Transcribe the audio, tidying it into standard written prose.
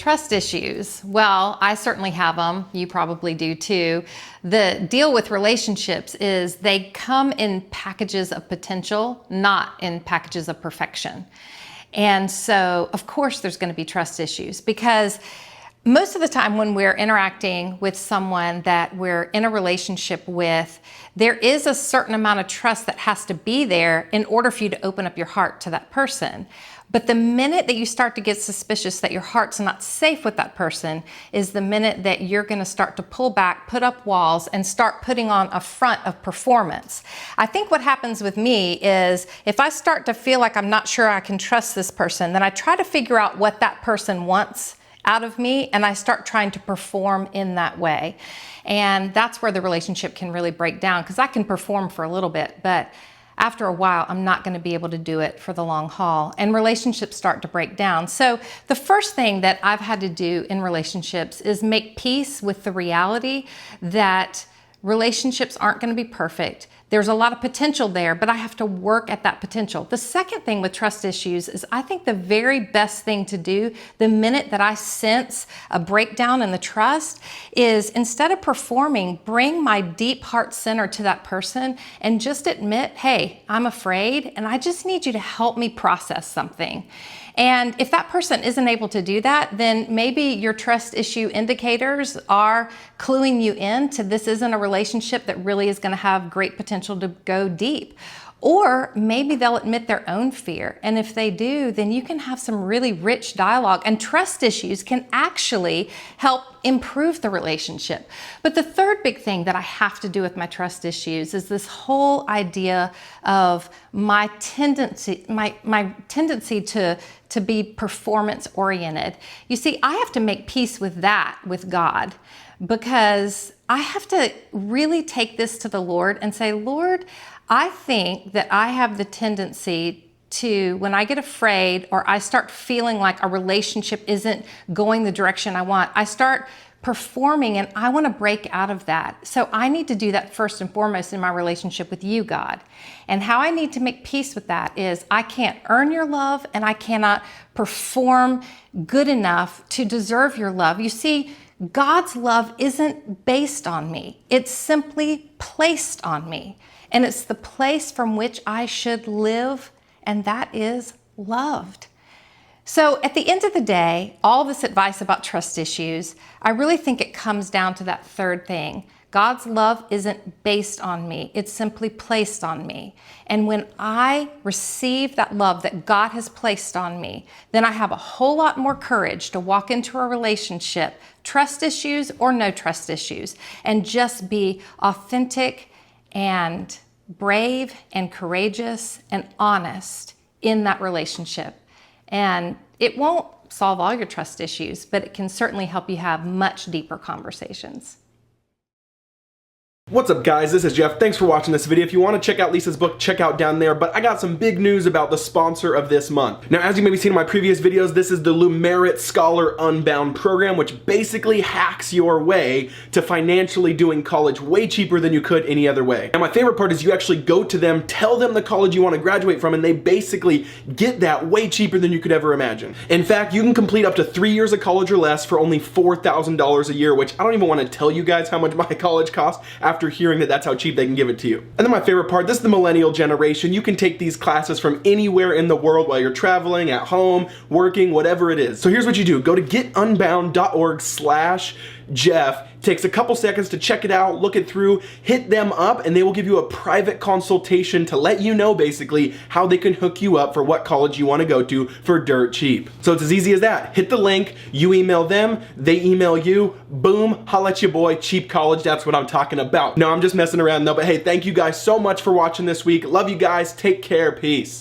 Trust issues. Well, I certainly have them. You probably do too. The deal with relationships is they come in packages of potential, not in packages of perfection. And so, of course, there's going to be trust issues because most of the time when we're interacting with someone that we're in a relationship with, there is a certain amount of trust that has to be there in order for you to open up your heart to that person. But the minute that you start to get suspicious that your heart's not safe with that person is the minute that you're going to start to pull back, put up walls, and start putting on a front of performance. I think what happens with me is if I start to feel like I'm not sure I can trust this person, then I try to figure out what that person wants out of me, and I start trying to perform in that way. And that's where the relationship can really break down, because I can perform for a little bit, but after a while, I'm not going to be able to do it for the long haul, and relationships start to break down. So the first thing that I've had to do in relationships is make peace with the reality that relationships aren't going to be perfect. There's a lot of potential there, but I have to work at that potential. The second thing with trust issues is I think the very best thing to do the minute that I sense a breakdown in the trust is instead of performing, bring my deep heart center to that person and just admit, hey, I'm afraid and I just need you to help me process something. And if that person isn't able to do that, then maybe your trust issue indicators are cluing you in to this isn't a relationship that really is going to have great potential to go deep. Or maybe they'll admit their own fear. And if they do, then you can have some really rich dialogue, and trust issues can actually help improve the relationship. But the third big thing that I have to do with my trust issues is this whole idea of my tendency to be performance oriented. You see, I have to make peace with that with God, because I have to really take this to the Lord and say, Lord, I think that I have the tendency to, when I get afraid or I start feeling like a relationship isn't going the direction I want, I start performing, and I want to break out of that. So I need to do that first and foremost in my relationship with you, God. And how I need to make peace with that is I can't earn your love, and I cannot perform good enough to deserve your love. You see, God's love isn't based on me. It's simply placed on me. And it's the place from which I should live, and that is loved. So at the end of the day, all this advice about trust issues, I really think it comes down to that third thing. God's love isn't based on me. It's simply placed on me. And when I receive that love that God has placed on me, then I have a whole lot more courage to walk into a relationship, trust issues or no trust issues, and just be authentic and brave and courageous and honest in that relationship. And it won't solve all your trust issues, but it can certainly help you have much deeper conversations. What's up guys, this is Jeff. Thanks for watching this video. If you want to check out Lysa's book, check out down there, but I got some big news about the sponsor of this month. Now, as you may be seen in my previous videos, this is the Merit Scholar Unbound program, which basically hacks your way to financially doing college way cheaper than you could any other way. And my favorite part is you actually go to them, tell them the college you want to graduate from, and they basically get that way cheaper than you could ever imagine. In fact, you can complete up to 3 years of college or less for only $4,000 a year, which I don't even want to tell you guys how much my college costs after hearing that that's how cheap they can give it to you. And then my favorite part, this is the millennial generation. You can take these classes from anywhere in the world while you're traveling, at home, working, whatever it is. So here's what you do. Go to getunbound.org/Jeff. Takes a couple seconds to check it out, look it through, hit them up, and they will give you a private consultation to let you know basically how they can hook you up for what college you want to go to for dirt cheap. So it's as easy as that. Hit the link, you email them, they email you, boom, holla at your boy, cheap college, that's what I'm talking about. No, I'm just messing around though, but hey, thank you guys so much for watching this week. Love you guys, take care, peace.